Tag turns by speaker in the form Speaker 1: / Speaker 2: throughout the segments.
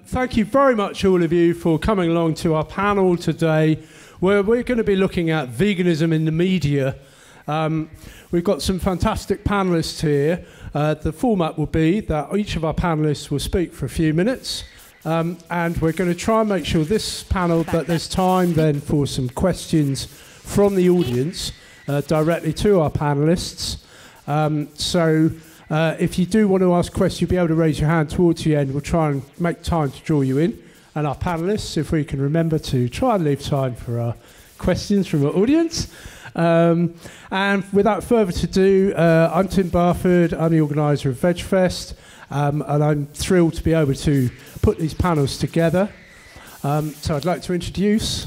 Speaker 1: Thank you very much, all of you, for coming along to our panel today, where we're going to be looking at veganism in the media. We've got some fantastic panellists here. The format will be that each of our panellists will speak for a few minutes, and we're going to try and make sure this panel that there's time then for some questions from the audience directly to our panellists. If you do want to ask a question, you'll be able to raise your hand towards the end. We'll try and make time to draw you in. And our panellists, if we can remember to try and leave time for our questions from our audience. And without further ado, I'm Tim Barford. I'm the organiser of VegFest. And I'm thrilled to be able to put these panels together. So I'd like to introduce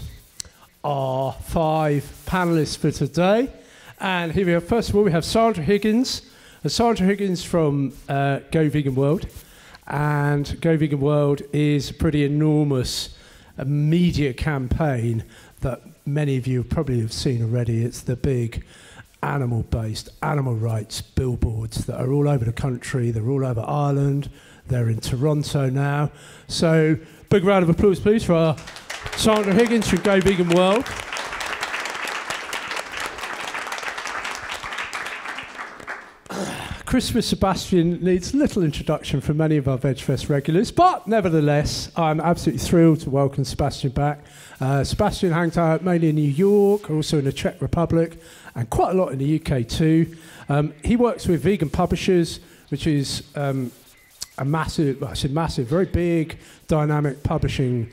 Speaker 1: our 5 panellists for today. And here we are. First of all, we have Sandra Higgins. Sandra Higgins from Go Vegan World, and Go Vegan World is a pretty enormous media campaign that many of you probably have seen already. It's the big animal-based, animal rights billboards that are all over the country. They're all over Ireland. They're in Toronto now. So big round of applause, please, for our Sandra Higgins from Go Vegan World. Christopher Sebastian needs little introduction from many of our VegFest regulars, but nevertheless, I'm absolutely thrilled to welcome Sebastian back. Sebastian hangs out mainly in New York, also in the Czech Republic, and quite a lot in the UK too. He works with Vegan Publishers, which is a massive, very big, dynamic publishing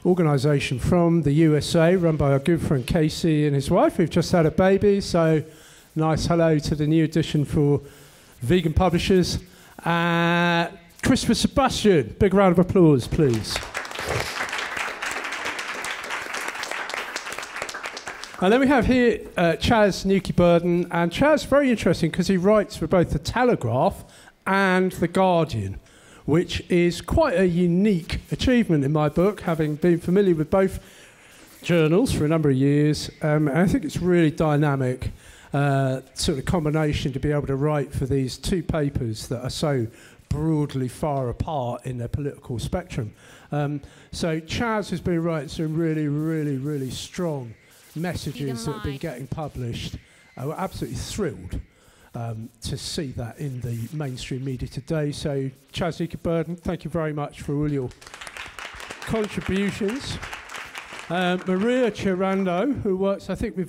Speaker 1: organisation from the USA, run by our good friend Casey and his wife, who've just had a baby. So nice hello to the new edition for Vegan Publishers. Christopher Sebastian, big round of applause, please. And then we have here Chaz Nuki-Burden. And Chaz, very interesting because he writes for both The Telegraph and The Guardian, which is quite a unique achievement in my book, having been familiar with both journals for a number of years. And I think it's really dynamic. Sort of combination to be able to write for these 2 papers that are so broadly far apart in their political spectrum. So Chaz has been writing some really strong messages that have been getting published. We're absolutely thrilled to see that in the mainstream media today. So Chaz Nuki-Burden, thank you very much for all your contributions. Maria Chirando, who works, I think, with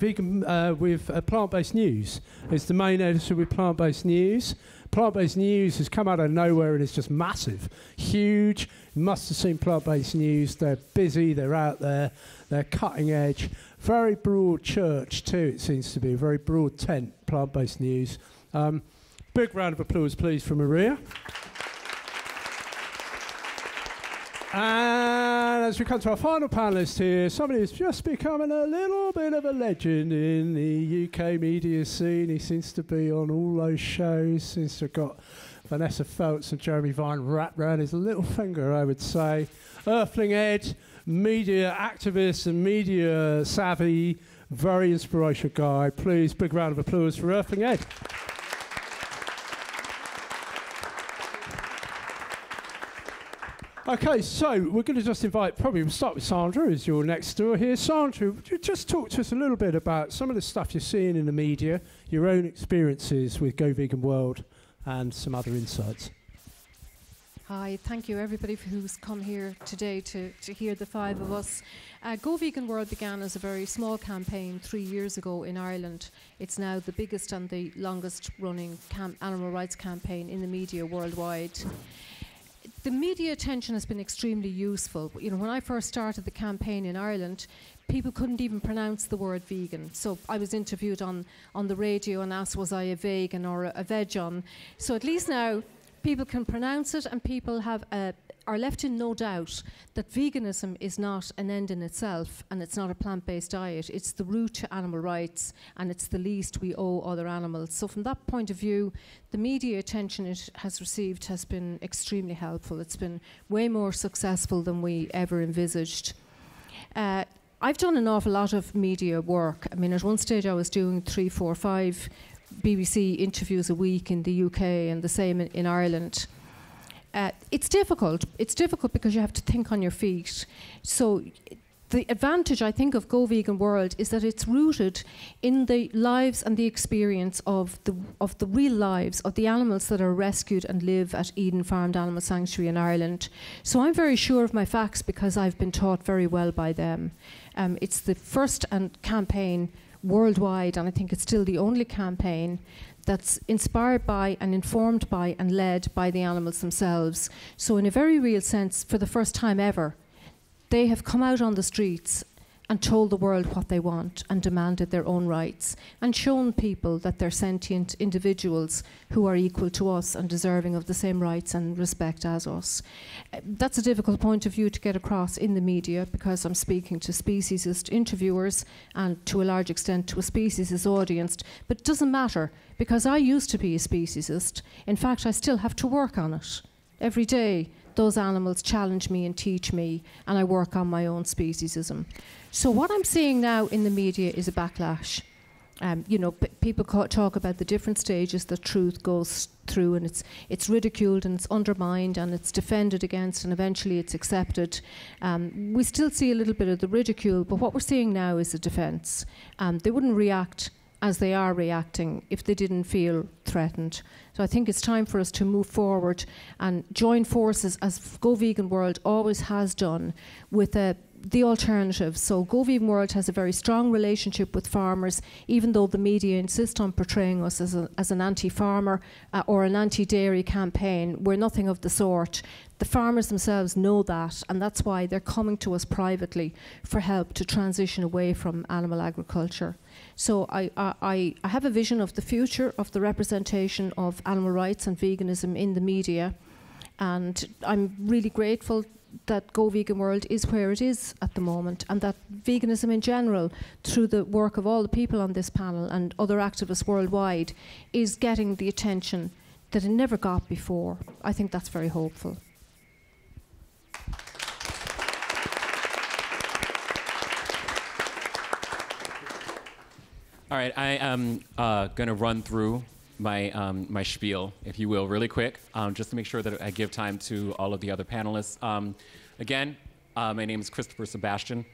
Speaker 1: Plant-Based News, is the main editor with Plant-Based News. Plant-Based News has come out of nowhere and is just massive, huge. You must have seen Plant-Based News. They're busy, they're out there, they're cutting edge. Very broad church too, it seems to be, a very broad tent, Plant-Based News. Big round of applause, please, for Maria. And as we come to our final panellist here, somebody who's just becoming a little bit of a legend in the UK media scene. He seems to be on all those shows, seems to have got Vanessa Feltz and Jeremy Vine wrapped around his little finger, I would say. Earthling Ed, media activist and media savvy, very inspirational guy. Please, big round of applause for Earthling Ed. Okay, so we're going to just invite, probably we'll start with Sandra as your next door here. Sandra, would you just talk to us a little bit about some of the stuff you're seeing in the media, your own experiences with Go Vegan World, and some other insights?
Speaker 2: Hi, thank you everybody who's come here today to hear the 5 of us. Go Vegan World began as a very small campaign 3 years ago in Ireland. It's now the biggest and the longest running animal rights campaign in the media worldwide. The media attention has been extremely useful. You know, when I first started the campaign in Ireland, people couldn't even pronounce the word vegan. So I was interviewed on the radio and asked, was I a vegan or a vegan? So at least now people can pronounce it, and people are left in no doubt that veganism is not an end in itself, and it's not a plant-based diet. It's the route to animal rights, and it's the least we owe other animals. So from that point of view, the media attention it has received has been extremely helpful. It's been way more successful than we ever envisaged. I've done an awful lot of media work. I mean, at one stage I was doing 3, 4, 5 BBC interviews a week in the UK, and the same in Ireland. It's difficult. It's difficult because you have to think on your feet. So the advantage, I think, of Go Vegan World is that it's rooted in the lives and the experience of the real lives of the animals that are rescued and live at Eden Farmed Animal Sanctuary in Ireland. So I'm very sure of my facts because I've been taught very well by them. It's the first campaign worldwide, and I think it's still the only campaign that's inspired by and informed by and led by the animals themselves. So in a very real sense, for the first time ever, they have come out on the streets and told the world what they want and demanded their own rights and shown people that they're sentient individuals who are equal to us and deserving of the same rights and respect as us. That's a difficult point of view to get across in the media because I'm speaking to speciesist interviewers and to a large extent to a speciesist audience, but it doesn't matter because I used to be a speciesist. In fact, I still have to work on it every day. Those animals challenge me and teach me, and I work on my own speciesism. So what I'm seeing now in the media is a backlash. People talk about the different stages that truth goes through, and it's ridiculed and it's undermined and it's defended against, and eventually it's accepted. We still see a little bit of the ridicule, but what we're seeing now is a defence. They wouldn't react as they are reacting if they didn't feel threatened. So I think it's time for us to move forward and join forces, as Go Vegan World always has done, with the alternative. So Go Vegan World has a very strong relationship with farmers, even though the media insist on portraying us as an anti-farmer or an anti-dairy campaign. We're nothing of the sort. The farmers themselves know that, and that's why they're coming to us privately for help to transition away from animal agriculture. So I have a vision of the future of the representation of animal rights and veganism in the media, and I'm really grateful that Go Vegan World is where it is at the moment, and that veganism in general, through the work of all the people on this panel and other activists worldwide, is getting the attention that it never got before. I think that's very hopeful.
Speaker 3: All right, I am going to run through my spiel, if you will, really quick, just to make sure that I give time to all of the other panelists. Again, my name is Christopher Sebastian.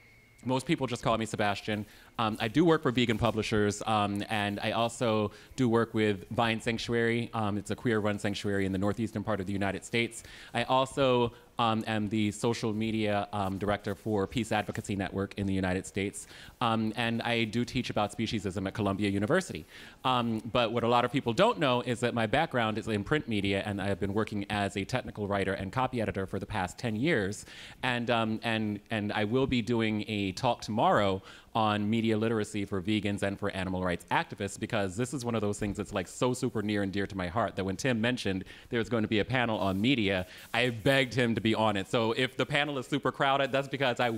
Speaker 3: Most people just call me Sebastian. I do work for vegan publishers, and I also do work with Vine Sanctuary. It's a queer-run sanctuary in the northeastern part of the United States. I also am the social media director for Peace Advocacy Network in the United States. And I do teach about speciesism at Columbia University. But what a lot of people don't know is that my background is in print media, and I have been working as a technical writer and copy editor for the past 10 years. And I will be doing a talk tomorrow on media literacy for vegans and for animal rights activists, because this is one of those things that's like so super near and dear to my heart that when Tim mentioned there was going to be a panel on media, I begged him to be on it. So if the panel is super crowded, that's because I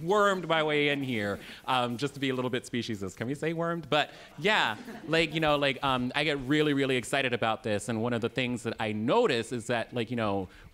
Speaker 3: wormed my way in here, just to be a little bit speciesist. Can we say wormed? But yeah, I get really, really excited about this. And one of the things that I notice is that,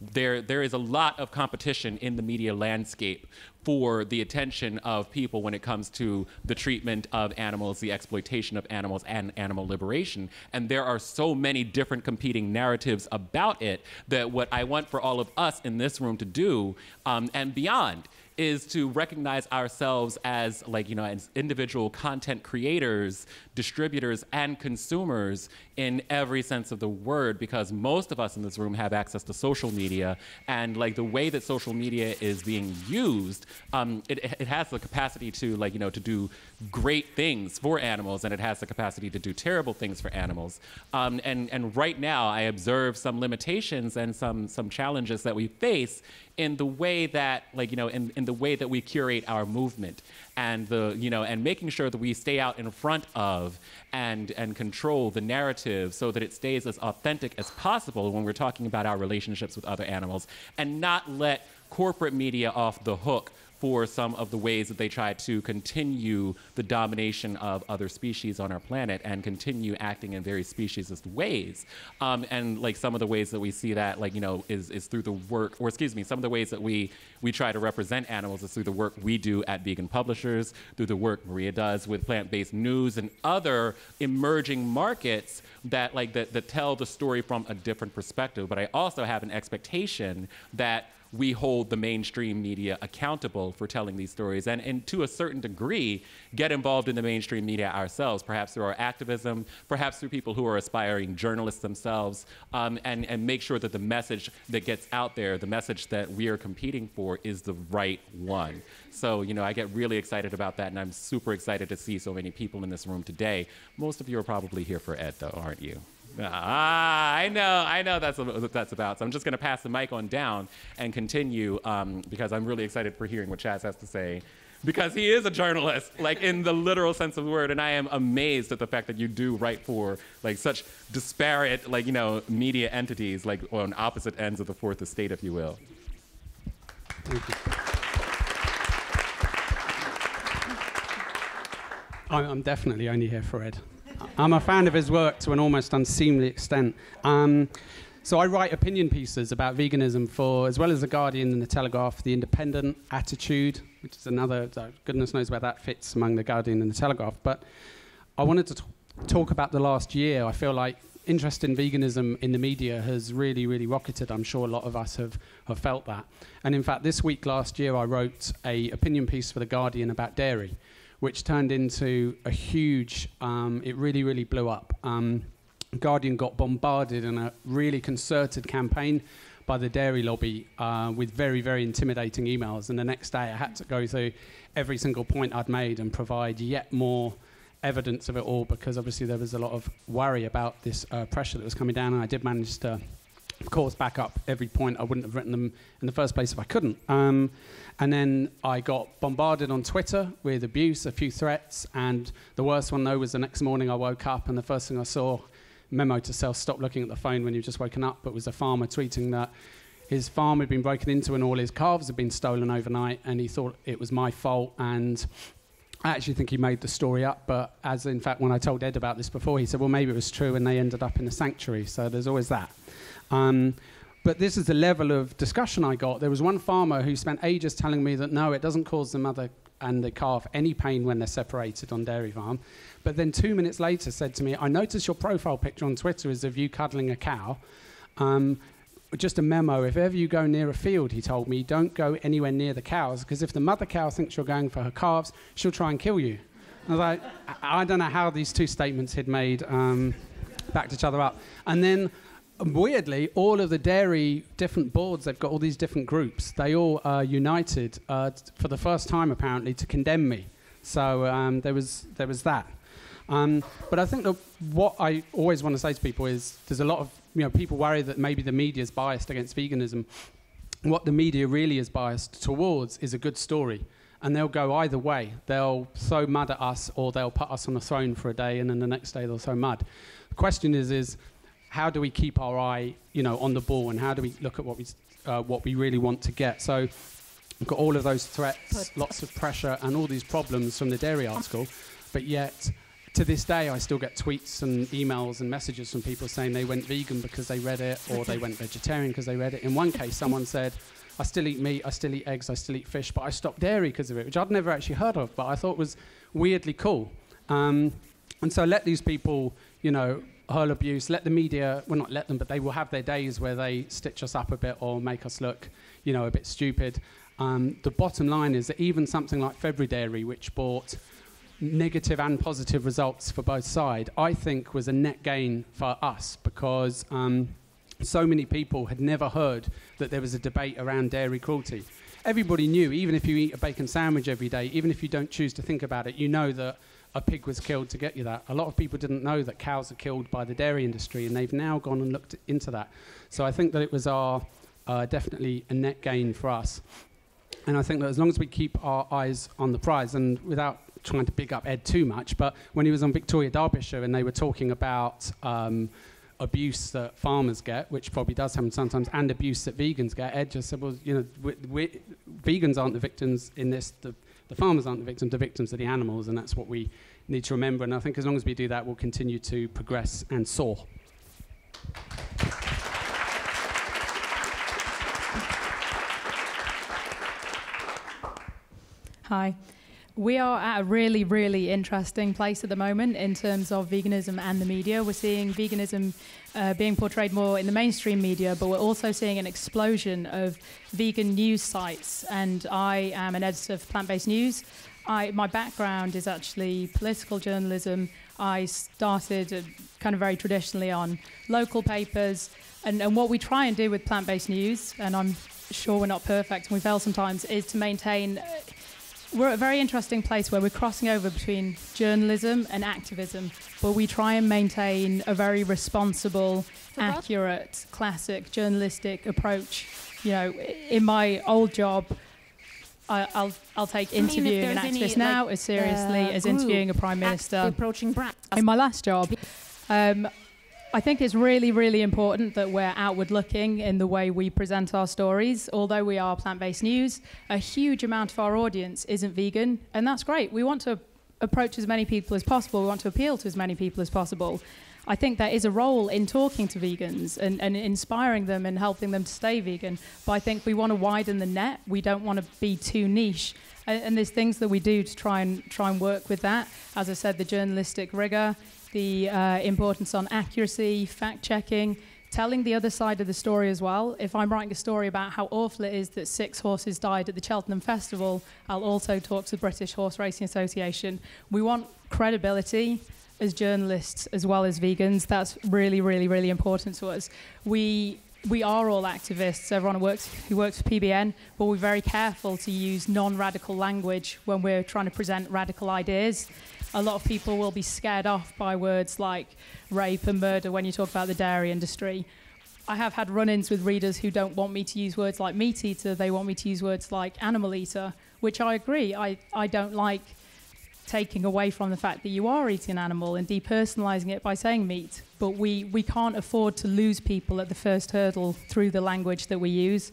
Speaker 3: there is a lot of competition in the media landscape for the attention of people when it comes to the treatment of animals, the exploitation of animals, and animal liberation. And there are so many different competing narratives about it that what I want for all of us in this room to do, and beyond, is to recognize ourselves as as individual content creators, distributors, and consumers in every sense of the word, because most of us in this room have access to social media, and the way that social media is being used, it has the capacity to to do great things for animals, and it has the capacity to do terrible things for animals. And right now, I observe some limitations and some challenges that we face in the way that in the way that we curate our movement, and and making sure that we stay out in front of and control the narrative so that it stays as authentic as possible when we're talking about our relationships with other animals, and not let corporate media off the hook for some of the ways that they try to continue the domination of other species on our planet and continue acting in very speciesist ways. And like some of the ways that we see that, like, you know, is through the work, or excuse me, some of the ways that we try to represent animals is through the work we do at Vegan Publishers, through the work Maria does with plant-based news and other emerging markets that tell the story from a different perspective. But I also have an expectation that we hold the mainstream media accountable for telling these stories, and to a certain degree, get involved in the mainstream media ourselves, perhaps through our activism, perhaps through people who are aspiring journalists themselves, and make sure that the message that gets out there, the message that we are competing for, is the right one. So, you know, I get really excited about that, and I'm super excited to see so many people in this room today. Most of you are probably here for Ed, though, aren't you? I know that's what that's about. So I'm just going to pass the mic on down and continue because I'm really excited for hearing what Chaz has to say, because he is a journalist, like in the literal sense of the word, and I am amazed at the fact that you do write for like such disparate, like, you know, media entities, like on opposite ends of the fourth estate, if you will.
Speaker 4: Thank you. I'm definitely only here for Ed. I'm a fan of his work to an almost unseemly extent. So I write opinion pieces about veganism for, as well as The Guardian and The Telegraph, The Independent, Attitude, which is another, goodness knows where that fits among The Guardian and The Telegraph. But I wanted to talk about the last year. I feel like interest in veganism in the media has really, really rocketed. I'm sure a lot of us have felt that. And in fact, this week last year, I wrote an opinion piece for The Guardian about dairy, which turned into a huge, it really, really blew up. Guardian got bombarded in a really concerted campaign by the dairy lobby with very, very intimidating emails. And the next day I had to go through every single point I'd made and provide yet more evidence of it all, because obviously there was a lot of worry about this pressure that was coming down. And I did manage to, of course, back up every point. I wouldn't have written them in the first place if I couldn't. And then I got bombarded on Twitter with abuse, a few threats, and the worst one, though, was the next morning I woke up and the first thing I saw, memo to self, stop looking at the phone when you've just woken up, but was a farmer tweeting that his farm had been broken into and all his calves had been stolen overnight, and he thought it was my fault. And I actually think he made the story up, but as in fact when I told Ed about this before, he said, well, maybe it was true, and they ended up in a sanctuary, so there's always that. But this is the level of discussion I got. There was one farmer who spent ages telling me that no, it doesn't cause the mother and the calf any pain when they're separated on dairy farm. But then 2 minutes later said to me, I noticed your profile picture on Twitter is of you cuddling a cow. Just a memo, if ever you go near a field, he told me, don't go anywhere near the cows, because if the mother cow thinks you're going for her calves, she'll try and kill you. I was like, I don't know how these two statements he'd made backed each other up. And then weirdly, all of the dairy different boards, they've got all these different groups. They all united for the first time, apparently, to condemn me. So there was that. But I think that what I always want to say to people is there's a lot of people worry that maybe the media is biased against veganism. What the media really is biased towards is a good story. And they'll go either way. They'll throw mud at us, or they'll put us on a throne for a day, and then the next day they'll throw mud. The question is how do we keep our eye, on the ball, and how do we look at what we really want to get? So we've got all of those threats, lots of pressure, and all these problems from the dairy article, but yet to this day I still get tweets and emails and messages from people saying they went vegan because they read it, or they went vegetarian because they read it. In one case, someone said, I still eat meat, I still eat eggs, I still eat fish, but I stopped dairy because of it, which I'd never actually heard of, but I thought was weirdly cool. And so let these people, hurl abuse, let the media, well, not let them, but they will have their days where they stitch us up a bit or make us look, a bit stupid. The bottom line is that even something like February Dairy, which brought negative and positive results for both sides, I think was a net gain for us, because so many people had never heard that there was a debate around dairy cruelty. Everybody knew, even if you eat a bacon sandwich every day, even if you don't choose to think about it, you know that a pig was killed to get you that. A lot of people didn't know that cows are killed by the dairy industry, and they've now gone and looked into that. So I think that it was definitely a net gain for us. And I think that as long as we keep our eyes on the prize, and without trying to big up Ed too much, but when he was on Victoria Derbyshire and they were talking about abuse that farmers get, which probably does happen sometimes, and abuse that vegans get, Ed just said, well, you know, vegans aren't the victims in this, the farmers aren't the victims are the animals, and that's what we need to remember. And I think as long as we do that, we'll continue to progress and soar.
Speaker 5: Hi. We are at a really, really interesting place at the moment in terms of veganism and the media. We're seeing veganism being portrayed more in the mainstream media, but we're also seeing an explosion of vegan news sites. And I am an editor of Plant-Based News. My background is actually political journalism. I started kind of very traditionally on local papers. And what we try and do with Plant-Based News, and I'm sure we're not perfect and we fail sometimes, is to maintain... We're at a very interesting place where we're crossing over between journalism and activism, but we try and maintain a very responsible, accurate, classic journalistic approach. You know, in my old job, I'll take interviewing an activist now as seriously as interviewing a prime minister.
Speaker 6: Approaching brands.
Speaker 5: In my last job, I think it's really, really important that we're outward looking in the way we present our stories. Although we are plant-based news, a huge amount of our audience isn't vegan, and that's great. We want to approach as many people as possible. We want to appeal to as many people as possible. I think there is a role in talking to vegans and inspiring them and helping them to stay vegan. But I think we want to widen the net. We don't want to be too niche. And there's things that we do to try and work with that. As I said, the journalistic rigor, the importance on accuracy, fact-checking, telling the other side of the story as well. If I'm writing a story about how awful it is that 6 horses died at the Cheltenham Festival, I'll also talk to the British Horse Racing Association. We want credibility as journalists as well as vegans. That's really, really, really important to us. We are all activists. Everyone who works for PBN, but we're very careful to use non-radical language when we're trying to present radical ideas. A lot of people will be scared off by words like rape and murder when you talk about the dairy industry. I have had run-ins with readers who don't want me to use words like meat eater. They want me to use words like animal eater, which I agree. I don't like taking away from the fact that you are eating an animal and depersonalizing it by saying meat. But we can't afford to lose people at the first hurdle through the language that we use.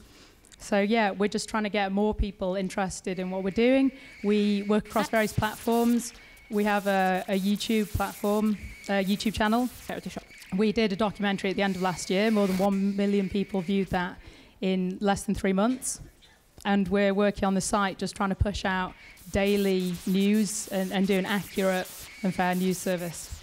Speaker 5: So yeah, we're just trying to get more people interested in what we're doing. We work across various platforms. We have a YouTube platform, a YouTube channel. We did a documentary at the end of last year. More than 1 million people viewed that in less than 3 months. And we're working on the site just trying to push out daily news and do an accurate and fair news service.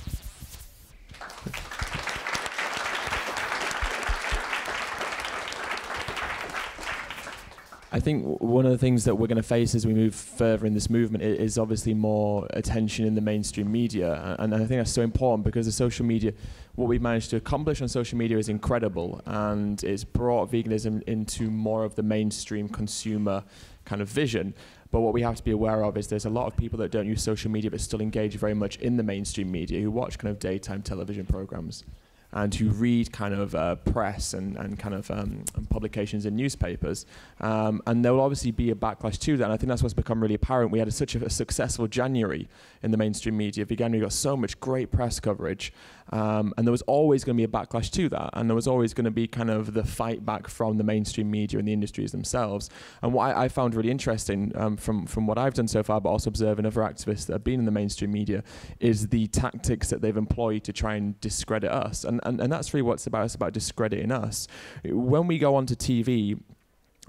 Speaker 7: I think one of the things that we're going to face as we move further in this movement is obviously more attention in the mainstream media. And I think that's so important because the social media, what we've managed to accomplish on social media is incredible, and it's brought veganism into more of the mainstream consumer kind of vision. But what we have to be aware of is there's a lot of people that don't use social media but still engage very much in the mainstream media, who watch kind of daytime television programs and who read kind of press and kind of publications in newspapers. And there will obviously be a backlash to that. And I think that's what's become really apparent. We had such a successful January in the mainstream media. Veganuary got so much great press coverage. And there was always going to be a backlash to that. And there was always going to be kind of the fight back from the mainstream media and the industries themselves. And what I found really interesting from what I've done so far, but also observing other activists that have been in the mainstream media, is the tactics that they've employed to try and discredit us. And that's really what it's about. It's about discrediting us. When we go onto TV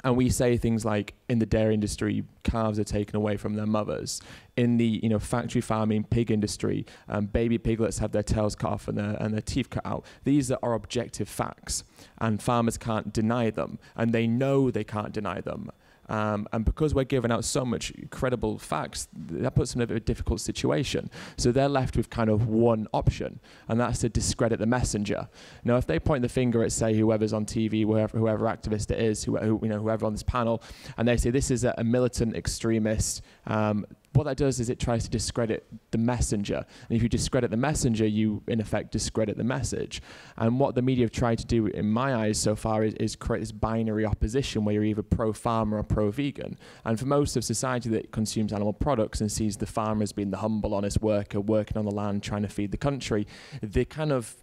Speaker 7: and we say things like, in the dairy industry, calves are taken away from their mothers. In the factory farming pig industry, baby piglets have their tails cut off and their teeth cut out. These are objective facts, and farmers can't deny them, and they know they can't deny them. And because we're giving out so much credible facts, that puts them in a difficult situation. So they're left with kind of one option, and that's to discredit the messenger. Now, if they point the finger at, say, whoever's on TV, whoever activist it is, whoever on this panel, and they say this is a militant extremist, what that does is it tries to discredit the messenger. And if you discredit the messenger, you, in effect, discredit the message. And what the media have tried to do, in my eyes so far, is create this binary opposition where you're either pro-farmer or pro-vegan. And for most of society that consumes animal products and sees the farmer as being the humble, honest worker, working on the land, trying to feed the country, they kind of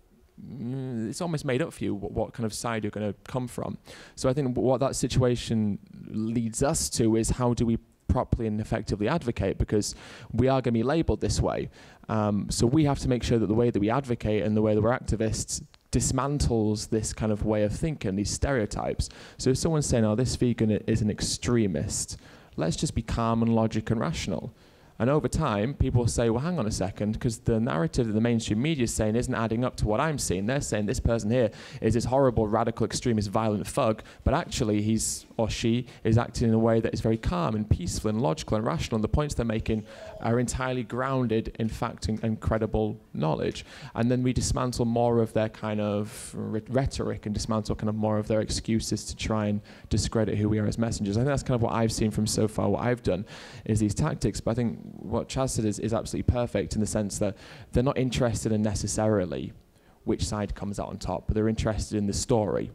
Speaker 7: it's almost made up for you what kind of side you're going to come from. So I think what that situation leads us to is how do we properly and effectively advocate, because we are going to be labelled this way. So we have to make sure that the way that we advocate and the way that we're activists dismantles this kind of way of thinking, these stereotypes. So if someone's saying, oh, this vegan is an extremist, let's just be calm and logic and rational. And over time, people will say, well, hang on a second, because the narrative that the mainstream media is saying isn't adding up to what I'm seeing. They're saying this person here is this horrible, radical, extremist, violent thug, but actually he's or she is acting in a way that is very calm and peaceful and logical and rational. And the points they're making are entirely grounded in fact and credible knowledge. And then we dismantle more of their kind of rhetoric and dismantle kind of more of their excuses to try and discredit who we are as messengers. I think that's kind of what I've seen from so far. What I've done is these tactics, but I think what Chaz said is absolutely perfect in the sense that they're not interested in necessarily which side comes out on top, but they're interested in the story.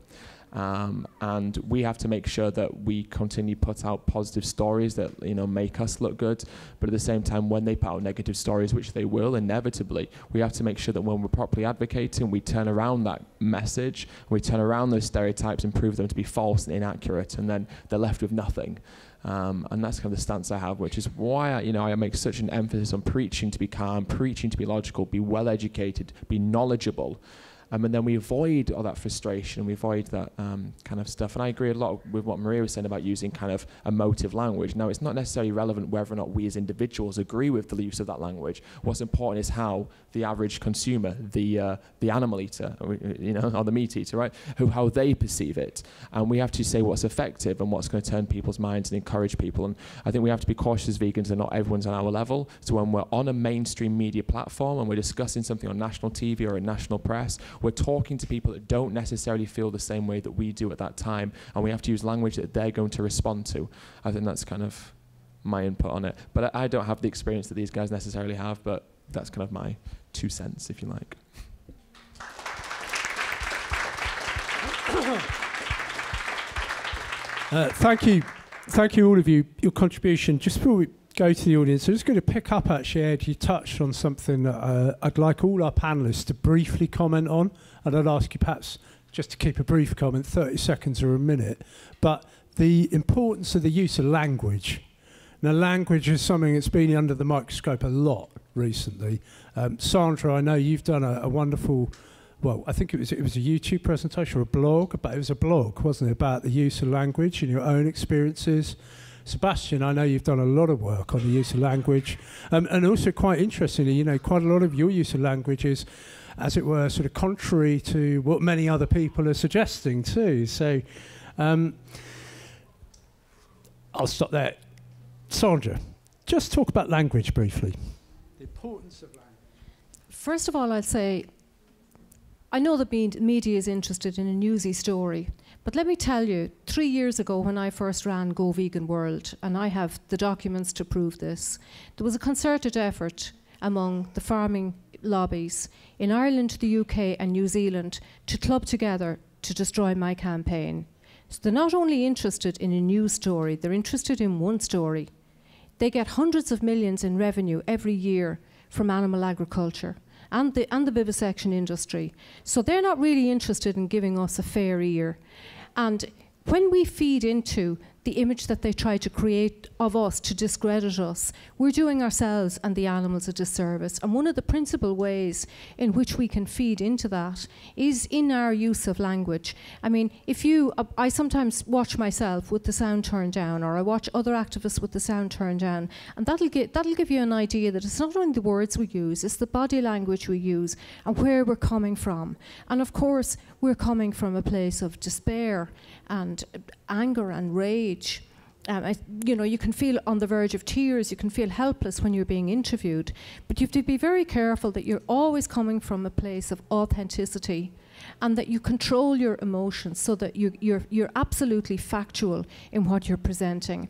Speaker 7: And we have to make sure that we continue to put out positive stories that, you know, make us look good, but at the same time, when they put out negative stories, which they will inevitably, we have to make sure that when we're properly advocating, we turn around that message, we turn around those stereotypes and prove them to be false and inaccurate, and then they're left with nothing. And that's kind of the stance I have, which is why I make such an emphasis on preaching to be calm, preaching to be logical, be well educated, be knowledgeable. And then we avoid all that frustration, we avoid that kind of stuff. And I agree a lot with what Maria was saying about using kind of emotive language. Now, it's not necessarily relevant whether or not we as individuals agree with the use of that language. What's important is how the average consumer, the animal eater, or the meat eater, right, how they perceive it. And we have to say what's effective and what's going to turn people's minds and encourage people. And I think we have to be cautious as vegans that not everyone's on our level. So when we're on a mainstream media platform and we're discussing something on national TV or in national press, we're talking to people that don't necessarily feel the same way that we do at that time, and we have to use language that they're going to respond to. I think that's kind of my input on it. But I don't have the experience that these guys necessarily have, but that's kind of my 2 cents, if you like.
Speaker 1: Thank you all of you, your contribution. Just before we go to the audience, I'm just going to pick up actually, Ed, you touched on something that I'd like all our panellists to briefly comment on, and I'd ask you perhaps just to keep a brief comment, 30 seconds or a minute, but the importance of the use of language. Now, language is something that's been under the microscope a lot recently. Sandra, I know you've done a wonderful, well, I think it was a YouTube presentation or a blog, but it was a blog, wasn't it, about the use of language and your own experiences. Sebastian, I know you've done a lot of work on the use of language, and also quite interestingly, quite a lot of your use of language is, as it were, sort of contrary to what many other people are suggesting too. So I'll stop there. Sandra, just talk about language briefly. The importance of language.
Speaker 2: First of all, I'd say, I know the media is interested in a newsy story, but let me tell you, 3 years ago when I first ran Go Vegan World, and I have the documents to prove this, there was a concerted effort among the farming lobbies in Ireland, the UK and New Zealand to club together to destroy my campaign. So they're not only interested in a news story, they're interested in one story. They get hundreds of millions in revenue every year from animal agriculture and the vivisection industry. So they're not really interested in giving us a fair ear. And when we feed into the image that they try to create of us to discredit us, we're doing ourselves and the animals a disservice. And one of the principal ways in which we can feed into that is in our use of language. I mean, I sometimes watch myself with the sound turned down, or I watch other activists with the sound turned down, and that'll give you an idea that it's not only the words we use, it's the body language we use and where we're coming from. And of course, we're coming from a place of despair and anger and rage. You can feel on the verge of tears, you can feel helpless when you're being interviewed, but you have to be very careful that you're always coming from a place of authenticity and that you control your emotions so that you're absolutely factual in what you're presenting.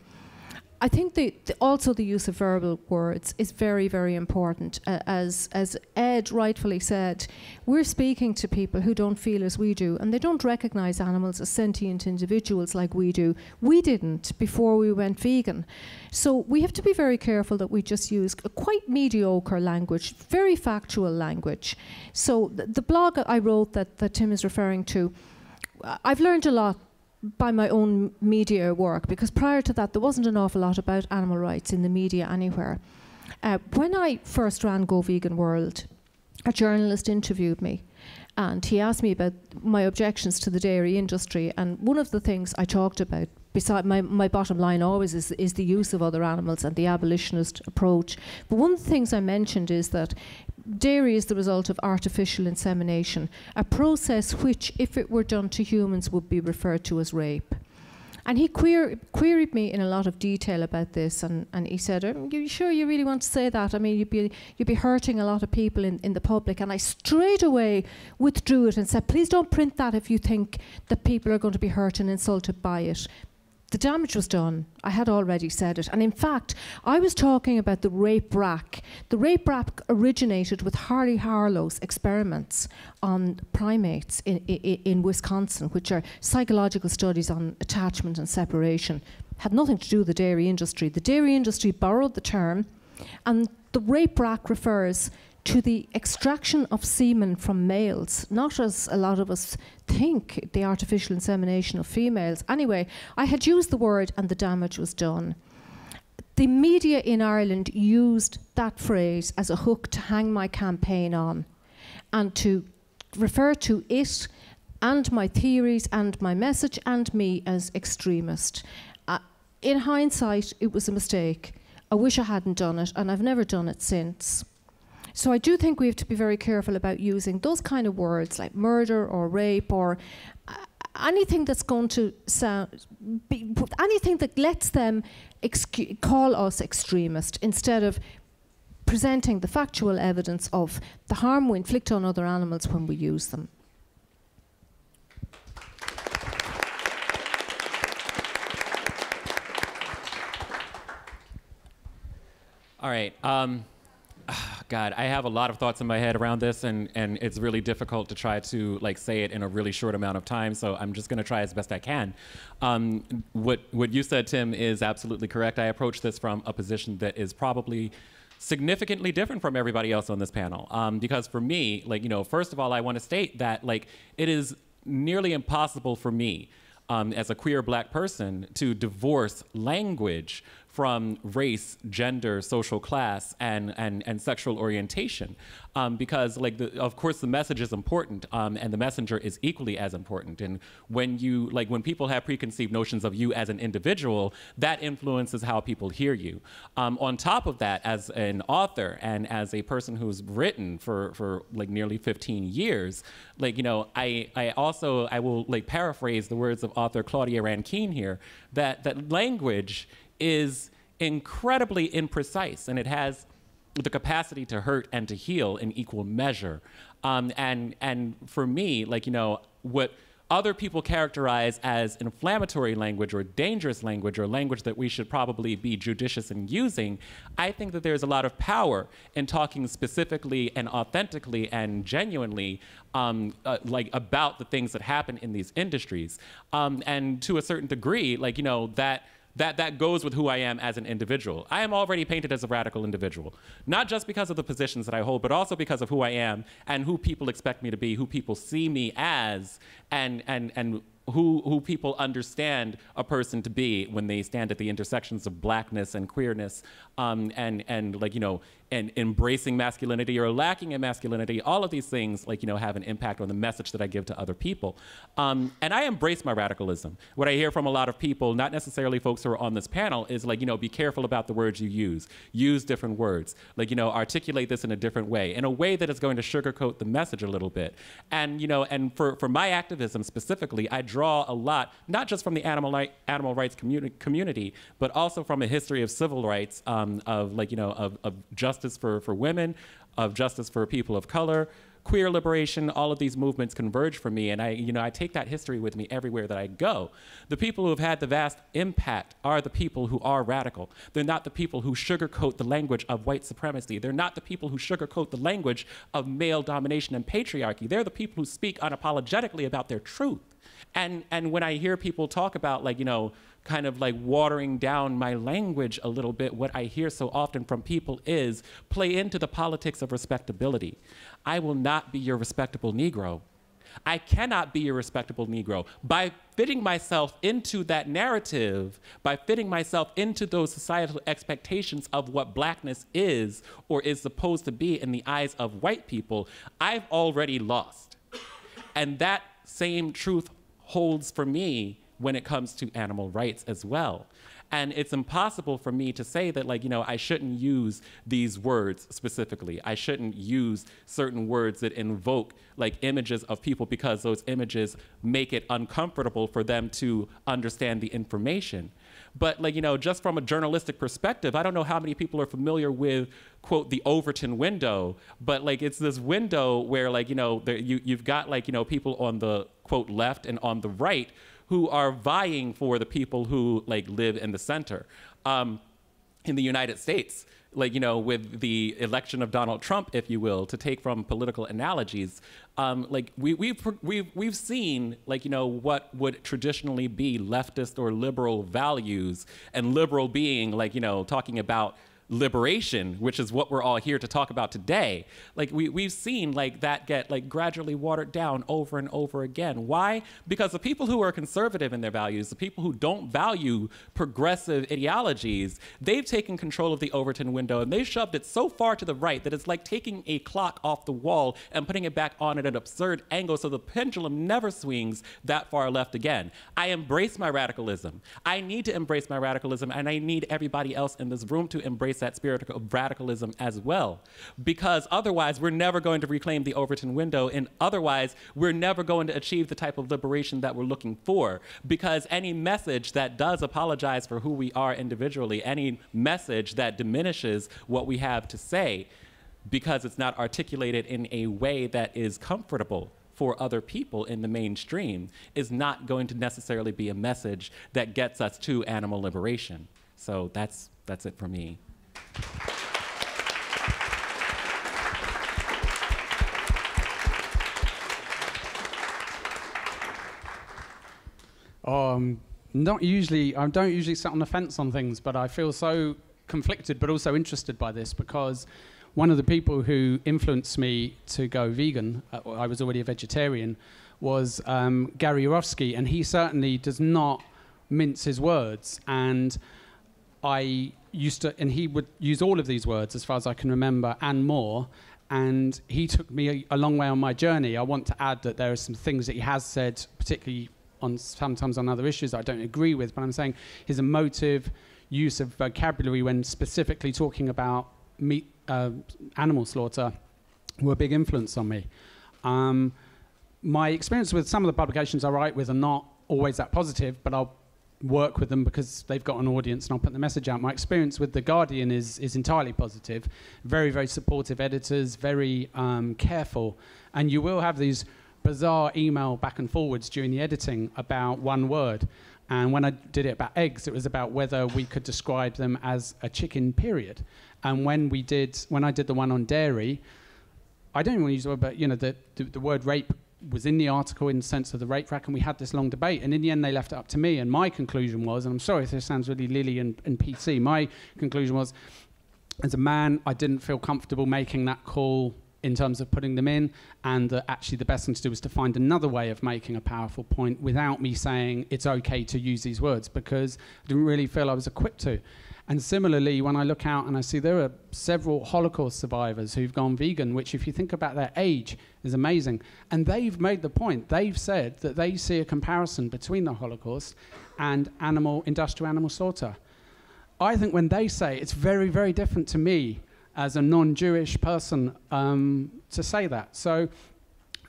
Speaker 2: I think also the use of verbal words is very, very important. As Ed rightfully said, we're speaking to people who don't feel as we do, and they don't recognise animals as sentient individuals like we do. We didn't before we went vegan. So we have to be very careful that we just use a quite mediocre language, very factual language. So the blog I wrote that Tim is referring to, I've learned a lot by my own media work, because prior to that there wasn't an awful lot about animal rights in the media anywhere. When I first ran Go Vegan World, a journalist interviewed me and he asked me about my objections to the dairy industry, and one of the things I talked about, beside my bottom line always is the use of other animals and the abolitionist approach. But one of the things I mentioned is that dairy is the result of artificial insemination, a process which, if it were done to humans, would be referred to as rape. And he queried me in a lot of detail about this, and he said, "Are you sure you really want to say that? I mean, you'd be hurting a lot of people in the public." And I straight away withdrew it and said, "Please don't print that if you think that people are going to be hurt and insulted by it." The damage was done. I had already said it. And in fact, I was talking about the rape rack. The rape rack originated with Harley Harlow's experiments on primates in Wisconsin, which are psychological studies on attachment and separation. Had nothing to do with the dairy industry. The dairy industry borrowed the term, and the rape rack refers to the extraction of semen from males, not, as a lot of us think, the artificial insemination of females. Anyway, I had used the word and the damage was done. The media in Ireland used that phrase as a hook to hang my campaign on and to refer to it and my theories and my message and me as extremist. In hindsight, it was a mistake. I wish I hadn't done it, and I've never done it since. So I do think we have to be very careful about using those kind of words like murder or rape or anything that's going to anything that lets them call us extremist, instead of presenting the factual evidence of the harm we inflict on other animals when we use them.
Speaker 3: All right. God, I have a lot of thoughts in my head around this, and it's really difficult to try to say it in a really short amount of time, so I'm just going to try as best I can. What you said, Tim, is absolutely correct. I approach this from a position that is probably significantly different from everybody else on this panel. Because for me, first of all, I want to state that it is nearly impossible for me as a queer black person to divorce language from race, gender, social class, and sexual orientation, because of course the message is important, and the messenger is equally as important. And when you when people have preconceived notions of you as an individual, that influences how people hear you. On top of that, as an author and as a person who's written for nearly 15 years, I will paraphrase the words of author Claudia Rankine here, that language is incredibly imprecise, and it has the capacity to hurt and to heal in equal measure. And for me, what other people characterize as inflammatory language or dangerous language, or language that we should probably be judicious in using, I think that there's a lot of power in talking specifically and authentically and genuinely about the things that happen in these industries. And to a certain degree, that goes with who I am as an individual. I am already painted as a radical individual, not just because of the positions that I hold, but also because of who I am and who people expect me to be, who people see me as, and who people understand a person to be when they stand at the intersections of blackness and queerness, and embracing masculinity or lacking in masculinity. All of these things have an impact on the message that I give to other people. And I embrace my radicalism. What I hear from a lot of people, not necessarily folks who are on this panel, is be careful about the words you use. Use different words. Articulate this in a different way, in a way that is going to sugarcoat the message a little bit. And and for my activism specifically, I draw a lot, not just from the animal rights community, but also from a history of civil rights, of justice for women, of justice for people of color, queer liberation, all of these movements converge for me, and I take that history with me everywhere that I go. The people who have had the vast impact are the people who are radical. They're not the people who sugarcoat the language of white supremacy. They're not the people who sugarcoat the language of male domination and patriarchy. They're the people who speak unapologetically about their truth. And when I hear people talk about, like, kind of like watering down my language a little bit, what I hear so often from people is play into the politics of respectability. I will not be your respectable Negro. I cannot be a respectable Negro. By fitting myself into that narrative, by fitting myself into those societal expectations of what blackness is or is supposed to be in the eyes of white people, I've already lost. And that same truth holds for me when it comes to animal rights as well. And it's impossible for me to say that, like, I shouldn't use these words specifically. I shouldn't use certain words that invoke, like, images of people because those images make it uncomfortable for them to understand the information. But, like, just from a journalistic perspective, I don't know how many people are familiar with, quote, the Overton window, but, like, it's this window where, like, you've got, like, people on the, quote, left and on the right who are vying for the people who, like, live in the center. In the United States, like, with the election of Donald Trump, if you will, to take from political analogies, like, we've seen, like, what would traditionally be leftist or liberal values, and liberal being, like, talking about liberation, which is what we're all here to talk about today. Like, we've seen, like, that get, like, gradually watered down over and over again. Why? Because the people who are conservative in their values, the people who don't value progressive ideologies, they've taken control of the Overton window, and they've shoved it so far to the right that it's like taking a clock off the wall and putting it back on at an absurd angle so the pendulum never swings that far left again. I embrace my radicalism. I need to embrace my radicalism, and I need everybody else in this room to embrace that spirit of radicalism as well, because otherwise we're never going to reclaim the Overton window, and otherwise we're never going to achieve the type of liberation that we're looking for, because any message that does apologize for who we are individually, any message that diminishes what we have to say because it's not articulated in a way that is comfortable for other people in the mainstream, is not going to necessarily be a message that gets us to animal liberation. So that's it for me.
Speaker 4: I don't usually sit on the fence on things, but I feel so conflicted but also interested by this, because one of the people who influenced me to go vegan, I was already a vegetarian, was Gary Yourofsky, and he certainly does not mince his words. And he would use all of these words, as far as I can remember, and more. And he took me a long way on my journey. I want to add that there are some things that he has said, particularly sometimes on other issues that I don't agree with, but I'm saying his emotive use of vocabulary when specifically talking about meat, animal slaughter, were a big influence on me. My experience with some of the publications I write with are not always that positive, but I'll work with them because they've got an audience and I'll put the message out. My experience with The Guardian is entirely positive. Very, very supportive editors, very careful. And you will have these bizarre email back and forwards during the editing about one word. And when I did it about eggs, it was about whether we could describe them as a chicken, period. And when I did the one on dairy, I don't even want to use the word, but the word rape was in the article in the sense of the rape rack, and we had this long debate, and in the end they left it up to me, and my conclusion was, and I'm sorry if this sounds really Lily and PC, my conclusion was, as a man, I didn't feel comfortable making that call in terms of putting them in, and actually the best thing to do was to find another way of making a powerful point without me saying it's okay to use these words, because I didn't really feel I was equipped to. And similarly, when I look out and I see there are several Holocaust survivors who've gone vegan, which if you think about their age is amazing. And they've made the point, they've said that they see a comparison between the Holocaust and industrial animal slaughter. I think when they say it's very, very different to me as a non-Jewish person to say that. So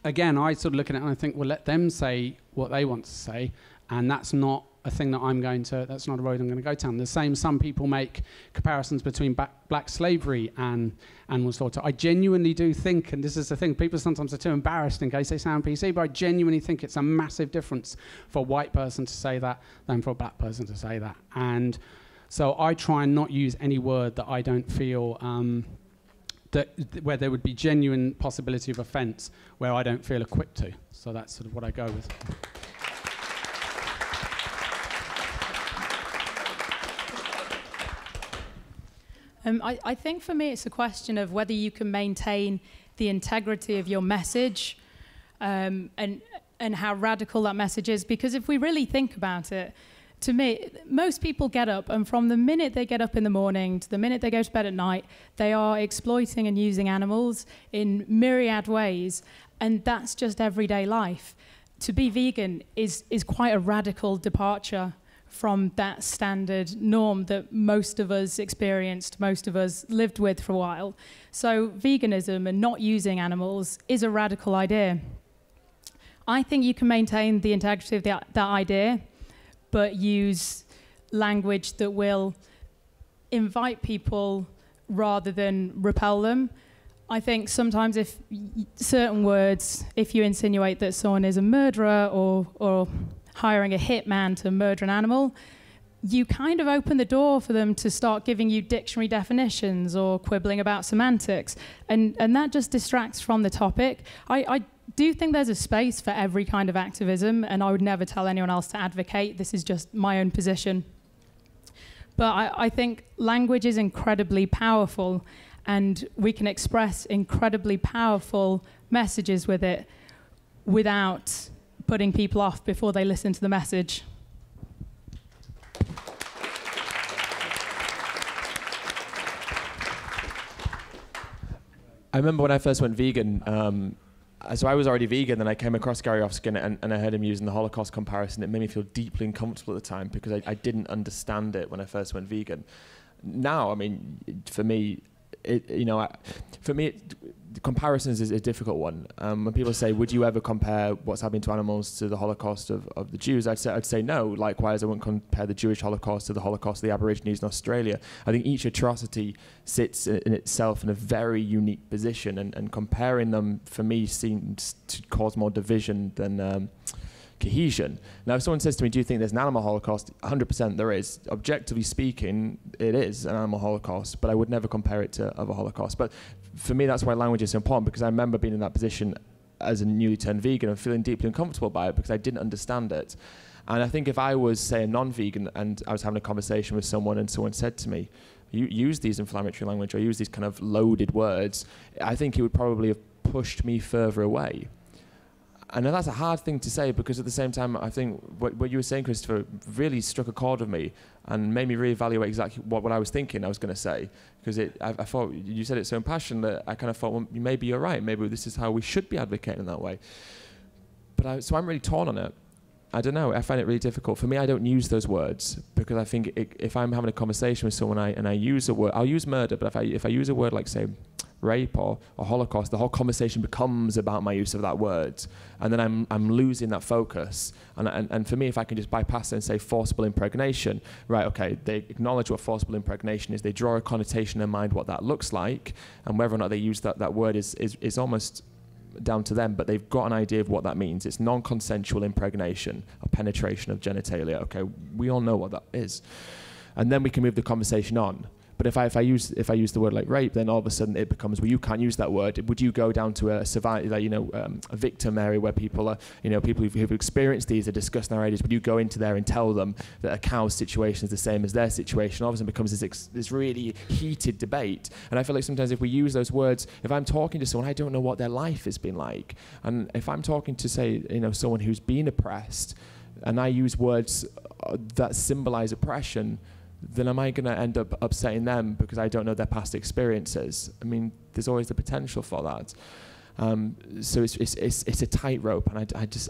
Speaker 4: again, I sort of look at it and I think, well, let them say what they want to say. And that's not a thing that's not a road I'm going to go down. The same, some people make comparisons between black slavery and animal slaughter. I genuinely do think, and this is the thing, people sometimes are too embarrassed in case they sound PC, but I genuinely think it's a massive difference for a white person to say that than for a black person to say that. And so I try and not use any word that I don't feel, where there would be genuine possibility of offence, where I don't feel equipped to. So that's sort of what I go with.
Speaker 5: I think for me it's a question of whether you can maintain the integrity of your message and how radical that message is. Because if we really think about it, to me, most people get up, and from the minute they get up in the morning to the minute they go to bed at night, they are exploiting and using animals in myriad ways, and that's just everyday life. To be vegan is quite a radical departure from that standard norm that most of us experienced, most of us lived with for a while. So veganism and not using animals is a radical idea. I think you can maintain the integrity of that idea, but use language that will invite people rather than repel them. I think sometimes if certain words, if you insinuate that someone is a murderer or hiring a hitman to murder an animal, you kind of open the door for them to start giving you dictionary definitions or quibbling about semantics. And that just distracts from the topic. I do think there's a space for every kind of activism, and I would never tell anyone else to advocate. This is just my own position. But I think language is incredibly powerful, and we can express incredibly powerful messages with it without putting people off before they listen to the message.
Speaker 7: I remember when I first went vegan, so I was already vegan, and I came across Gary Ofskin, and I heard him using the Holocaust comparison. It made me feel deeply uncomfortable at the time because I didn't understand it when I first went vegan. Now, I mean, for me, the comparisons is a difficult one. When people say, would you ever compare what's happening to animals to the Holocaust of the Jews? I'd say no. Likewise, I wouldn't compare the Jewish Holocaust to the Holocaust of the Aborigines in Australia. I think each atrocity sits in itself in a very unique position, and comparing them, for me, seems to cause more division than cohesion. Now, if someone says to me, do you think there's an animal holocaust? 100% there is. Objectively speaking, it is an animal holocaust, but I would never compare it to other holocausts. But for me, that's why language is so important, because I remember being in that position as a newly turned vegan and feeling deeply uncomfortable by it because I didn't understand it. And I think if I was, say, a non-vegan and I was having a conversation with someone and someone said to me, you use these inflammatory language or use these kind of loaded words, I think it would probably have pushed me further away. And that's a hard thing to say, because at the same time, I think what you were saying, Christopher, really struck a chord with me and made me reevaluate exactly what I was thinking I was going to say. Because I thought you said it so impassioned that I kind of thought, well, maybe you're right. Maybe this is how we should be advocating in that way. But so I'm really torn on it. I don't know. I find it really difficult. For me, I don't use those words because I think if I'm having a conversation with someone and I use a word, I'll use murder. But if I use a word like, say, rape or Holocaust, the whole conversation becomes about my use of that word, and then I'm losing that focus. And for me, if I can just bypass it and say forcible impregnation, right? Okay, they acknowledge what forcible impregnation is. They draw a connotation in mind what that looks like, and whether or not they use that word is almost down to them, but they've got an idea of what that means. It's non-consensual impregnation, or penetration of genitalia. Okay, we all know what that is, and then we can move the conversation on. But if I use the word like rape, then all of a sudden it becomes, well, you can't use that word. Would you go down to a survivor, a victim area where people are, people who've experienced these are discussing their ideas? Would you go into there and tell them that a cow's situation is the same as their situation? All of a sudden it becomes this really heated debate. And I feel like sometimes if we use those words, if I'm talking to someone, I don't know what their life has been like. And if I'm talking to, say, someone who's been oppressed, and I use words that symbolize oppression, then am I going to end up upsetting them because I don't know their past experiences? I mean, there's always the potential for that. So it's a tightrope, and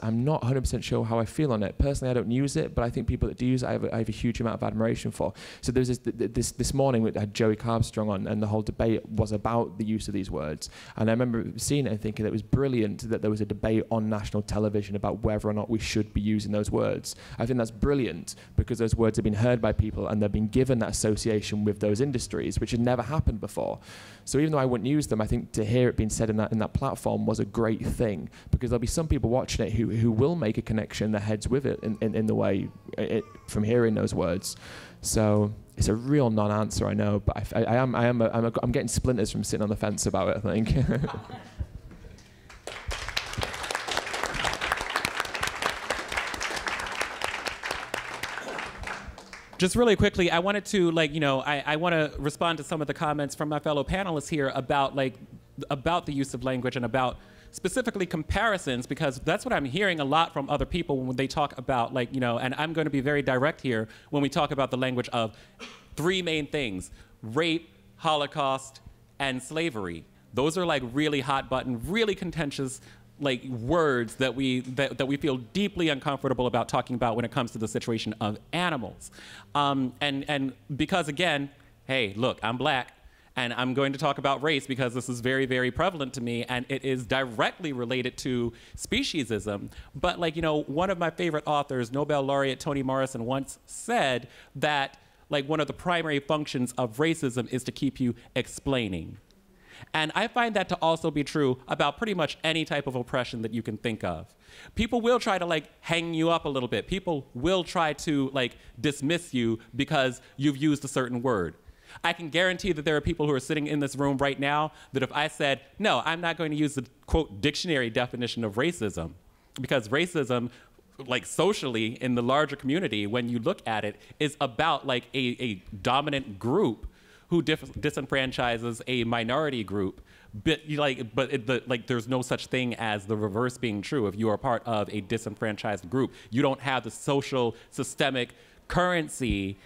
Speaker 7: I'm not 100% sure how I feel on it. Personally, I don't use it, but I think people that do use it, I have a huge amount of admiration for. So there was this morning we had Joey Carbstrong on, and the whole debate was about the use of these words. And I remember seeing it and thinking that it was brilliant that there was a debate on national television about whether or not we should be using those words. I think that's brilliant because those words have been heard by people and they've been given that association with those industries, which had never happened before. So even though I wouldn't use them, I think to hear it being said in that platform was a great thing, because there'll be some people watching it who will make a connection in their heads with it in the way from hearing those words. So it's a real non-answer, I know, but I'm getting splinters from sitting on the fence about it, I think.
Speaker 3: Just really quickly, I wanted to, I want to respond to some of the comments from my fellow panelists here about the use of language and about specifically comparisons, because that's what I'm hearing a lot from other people when they talk about, and I'm going to be very direct here when we talk about the language of three main things: rape, Holocaust, and slavery. Those are really hot button, really contentious words that we feel deeply uncomfortable about talking about when it comes to the situation of animals. And because, again, hey, look, I'm black, and I'm going to talk about race because this is very, very prevalent to me, and it is directly related to speciesism. But one of my favorite authors, Nobel laureate Toni Morrison, once said that one of the primary functions of racism is to keep you explaining. And I find that to also be true about pretty much any type of oppression that you can think of. People will try to hang you up a little bit. People will try to dismiss you because you've used a certain word. I can guarantee that there are people who are sitting in this room right now that if I said, no, I'm not going to use the quote dictionary definition of racism, because racism, socially in the larger community, when you look at it, is about a dominant group who disenfranchises a minority group, but there's no such thing as the reverse being true. If you are part of a disenfranchised group, you don't have the social systemic currency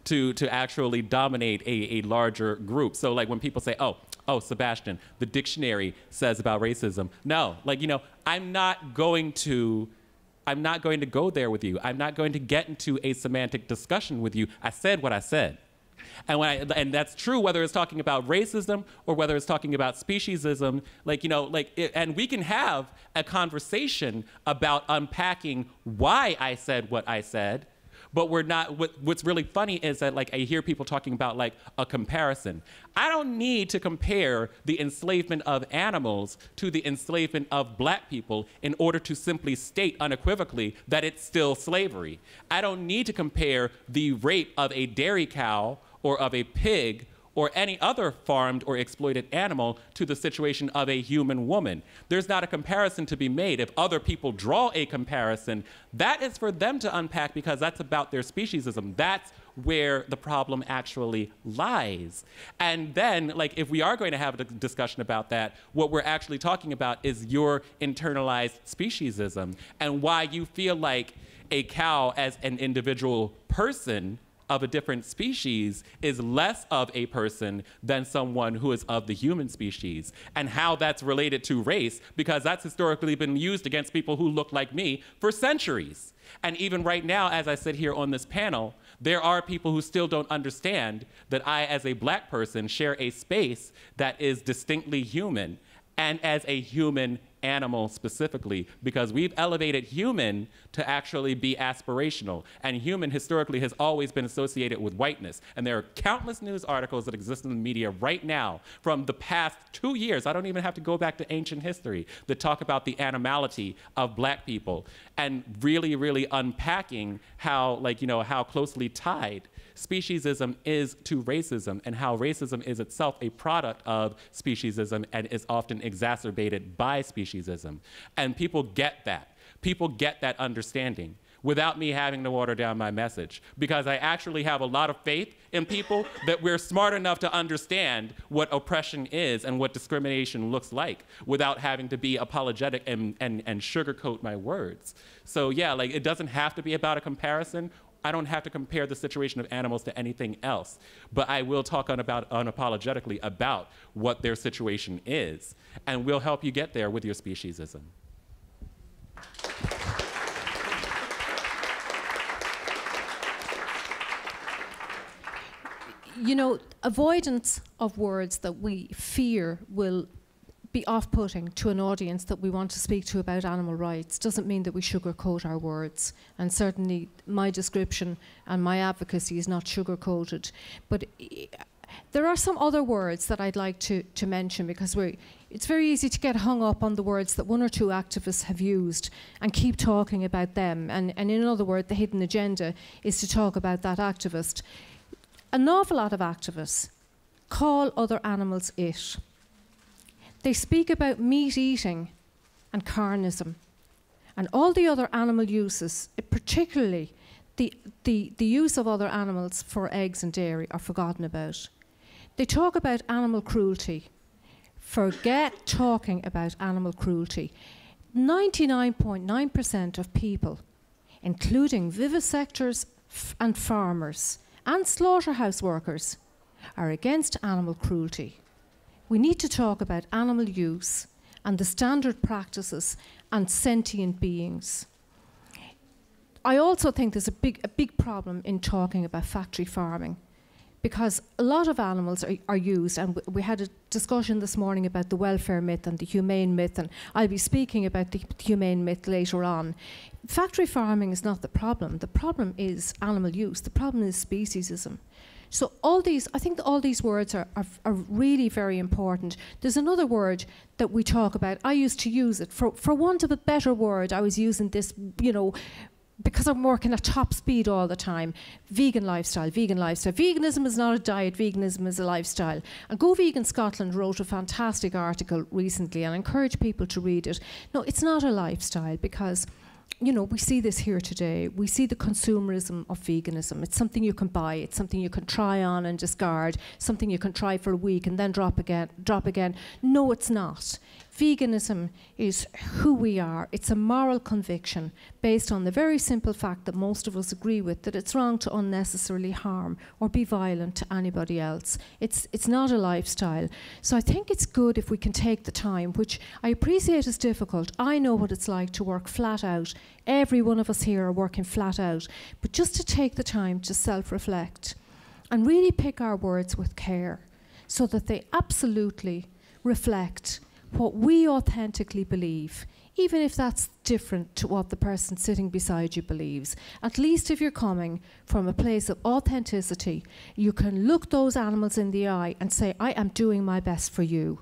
Speaker 3: to actually dominate a larger group. So when people say, oh, Sebastian, the dictionary says about racism. No, I'm not going to go there with you. I'm not going to get into a semantic discussion with you. I said what I said. And that's true whether it's talking about racism or whether it's talking about speciesism, and we can have a conversation about unpacking why I said what I said, but we're not, what's really funny is that I hear people talking about a comparison. I don't need to compare the enslavement of animals to the enslavement of black people in order to simply state unequivocally that it's still slavery. I don't need to compare the rape of a dairy cow or of a pig or any other farmed or exploited animal to the situation of a human woman. There's not a comparison to be made. If other people draw a comparison, that is for them to unpack, because that's about their speciesism. That's where the problem actually lies. And then, if we are going to have a discussion about that, what we're actually talking about is your internalized speciesism and why you feel like a cow as an individual person of a different species is less of a person than someone who is of the human species, and how that's related to race, because that's historically been used against people who look like me for centuries. And even right now, as I sit here on this panel, there are people who still don't understand that I, as a black person, share a space that is distinctly human, and as a human animal specifically, because we've elevated human to actually be aspirational. And human historically has always been associated with whiteness. And there are countless news articles that exist in the media right now from the past 2 years, I don't even have to go back to ancient history, that talk about the animality of black people and really, really unpacking how, how closely tied speciesism is to racism, and how racism is itself a product of speciesism and is often exacerbated by speciesism. And people get that. People get that understanding without me having to water down my message, because I actually have a lot of faith in people that we're smart enough to understand what oppression is and what discrimination looks like without having to be apologetic and sugarcoat my words. So yeah, it doesn't have to be about a comparison I don't have to compare the situation of animals to anything else, but I will talk unapologetically about what their situation is, and we'll help you get there with your speciesism.
Speaker 2: You know, avoidance of words that we fear will be off-putting to an audience that we want to speak to about animal rights doesn't mean that we sugarcoat our words. And certainly my description and my advocacy is not sugar-coated. But there are some other words that I'd like to mention, because it's very easy to get hung up on the words that one or two activists have used and keep talking about them. And in other words, the hidden agenda is to talk about that activist. An awful lot of activists call other animals it. They speak about meat eating and carnism and all the other animal uses, particularly the use of other animals for eggs and dairy, are forgotten about. They talk about animal cruelty. Forget talking about animal cruelty. 99.9% of people, including vivisectors and farmers and slaughterhouse workers, are against animal cruelty. We need to talk about animal use and the standard practices and sentient beings. I also think there's a big problem in talking about factory farming, because a lot of animals are used, and we had a discussion this morning about the welfare myth and the humane myth, and I'll be speaking about the humane myth later on. Factory farming is not the problem. The problem is animal use. The problem is speciesism. So I think all these words are really very important. There's another word that we talk about. I used to use it. For want of a better word, I was using this, you know, because I'm working at top speed all the time. Vegan lifestyle, vegan lifestyle. Veganism is not a diet, veganism is a lifestyle. And Go Vegan Scotland wrote a fantastic article recently, and I encourage people to read it. No, it's not a lifestyle, because you know, we see this here today. We see the consumerism of veganism. It's something you can buy. It's something you can try on and discard. Something you can try for a week and then drop again. No, it's not. Veganism is who we are. It's a moral conviction based on the very simple fact that most of us agree with, that it's wrong to unnecessarily harm or be violent to anybody else. It's not a lifestyle. So I think it's good if we can take the time, which I appreciate is difficult. I know what it's like to work flat out. Every one of us here are working flat out. But just to take the time to self-reflect and really pick our words with care so that they absolutely reflect what we authentically believe, even if that's different to what the person sitting beside you believes. At least if you're coming from a place of authenticity, you can look those animals in the eye and say, I am doing my best for you,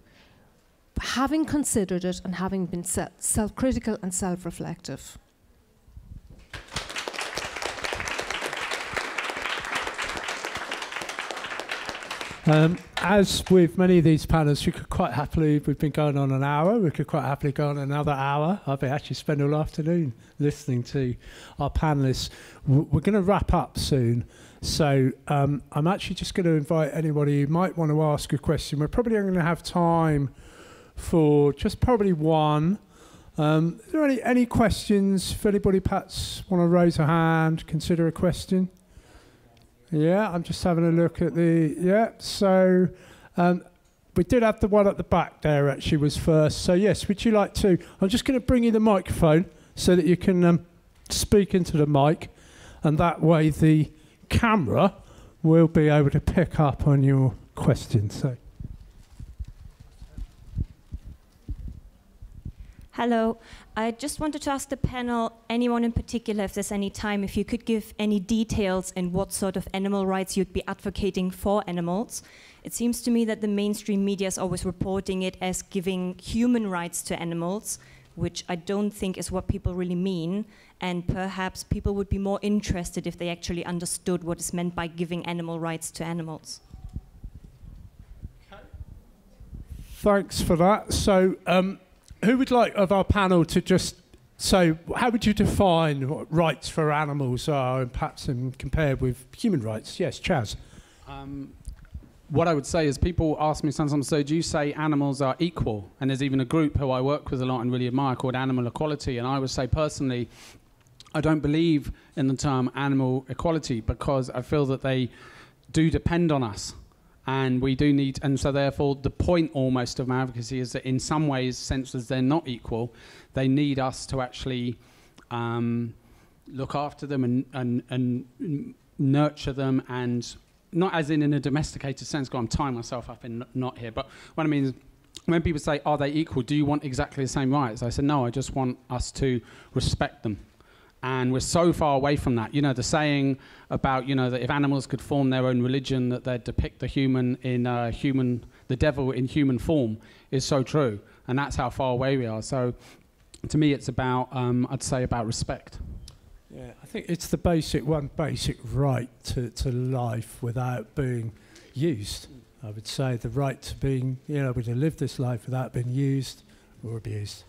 Speaker 2: having considered it and having been self-critical and self-reflective.
Speaker 1: As with many of these panels, we've been going on an hour, we could quite happily go on another hour. I've actually spent all afternoon listening to our panellists. We're going to wrap up soon, so I'm actually just going to invite anybody who might want to ask a question. We're probably only going to have time for just probably one. Are there any questions? If anybody perhaps want to raise a hand, consider a question? Yeah, I'm just having a look at so we did have the one at the back there actually was first. So yes, would you like to, I'm just going to bring you the microphone so that you can speak into the mic, and that way the camera will be able to pick up on your question. So.
Speaker 6: Hello. I just wanted to ask the panel, anyone in particular, if there's any time, if you could give any details in what sort of animal rights you'd be advocating for animals. It seems to me that the mainstream media is always reporting it as giving human rights to animals, which I don't think is what people really mean. And perhaps people would be more interested if they actually understood what is meant by giving animal rights to animals.
Speaker 1: Thanks for that. So, who would like of our panel to just say, how would you define what rights for animals are, and perhaps compared with human rights? Yes, Chaz.
Speaker 4: What I would say is people ask me sometimes, so do you say animals are equal? And there's even a group who I work with a lot and really admire called Animal Equality. And I would say personally, I don't believe in the term animal equality, because I feel that they do depend on us, and we do need, and so therefore the point almost of my advocacy is that in some ways, since as they're not equal, they need us to actually look after them and nurture them, and not as in a domesticated sense. I'm tying myself up in not here, but what I mean is, when people say, are they equal, do you want exactly the same rights? I said, no, I just want us to respect them. And we're so far away from that. You know, the saying about, you know, that if animals could form their own religion, that they'd depict the the devil in human form, is so true. And that's how far away we are. So to me, it's about, I'd say, about respect.
Speaker 1: Yeah, I think it's the basic right to life without being used. I would say the right to being, to live this life without being used or abused.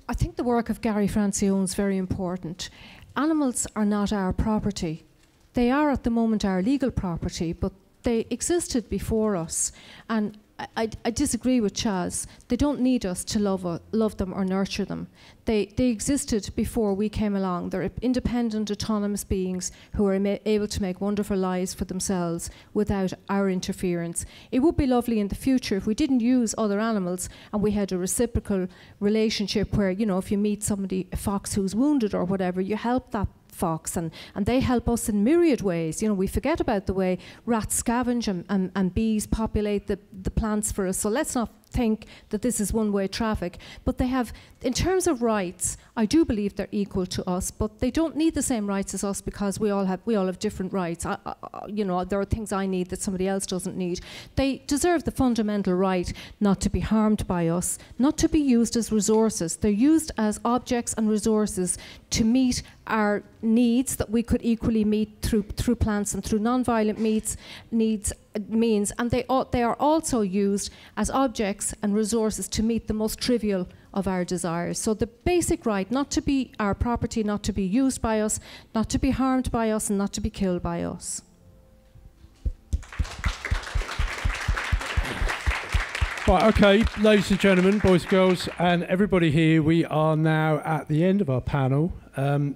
Speaker 2: I think the work of Gary Francione is very important. Animals are not our property. They are at the moment our legal property, but they existed before us. And I disagree with Chaz. They don't need us to love them or nurture them. They existed before we came along. They're independent, autonomous beings who are able to make wonderful lives for themselves without our interference. It would be lovely in the future if we didn't use other animals and we had a reciprocal relationship where, if you meet somebody, a fox who's wounded or whatever, you help that fox, and they help us in myriad ways. We forget about the way rats scavenge and bees populate the plants for us. So let's not think that this is one-way traffic. But they have, in terms of rights, I do believe they're equal to us, but they don't need the same rights as us because we all have different rights. There are things I need that somebody else doesn't need. They deserve the fundamental right not to be harmed by us, not to be used as resources. They're used as objects and resources to meet our needs that we could equally meet through plants and through non-violent means, and they are also used as objects and resources to meet the most trivial of our desires. So the basic right not to be our property, not to be used by us, not to be harmed by us, and not to be killed by us.
Speaker 1: Right, okay, ladies and gentlemen, boys and girls, and everybody here, we are now at the end of our panel.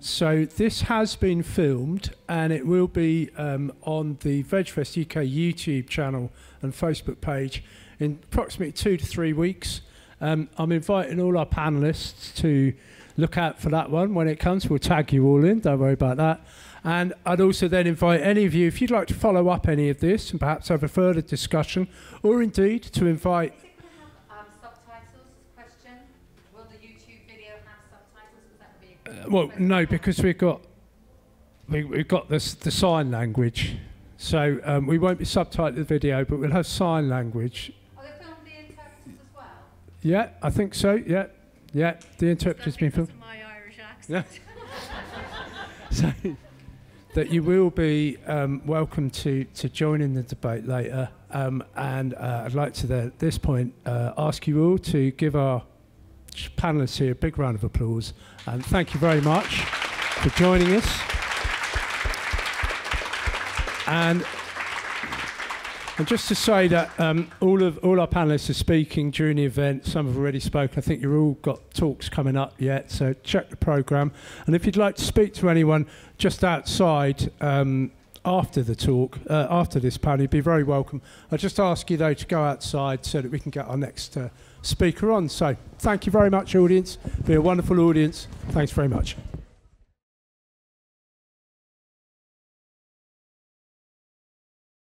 Speaker 1: So this has been filmed, and it will be on the VegfestUK YouTube channel and Facebook page in approximately 2 to 3 weeks. I'm inviting all our panellists to look out for that one when it comes. We'll tag you all in, don't worry about that. And I'd also then invite any of you, if you'd like to follow up any of this and perhaps have a further discussion, or indeed to invite... Well, no, because we've got the sign language, so we won't be subtitling the video, but we'll have sign language. Are they filmed the interpreters as well? Yeah, I think so. Yeah, the interpreter's been filmed. My Irish accent. Yeah. So that you will be welcome to join in the debate later, and I'd like to at this point ask you all to give our panellists here a big round of applause, and thank you very much for joining us. And just to say that all our panellists are speaking during the event. Some have already spoken. I think you've all got talks coming up yet, so check the programme. And if you'd like to speak to anyone just outside after the talk, after this panel, you'd be very welcome. I just ask you though to go outside so that we can get our next speaker on. So thank you very much, audience. Be a wonderful audience. Thanks very much.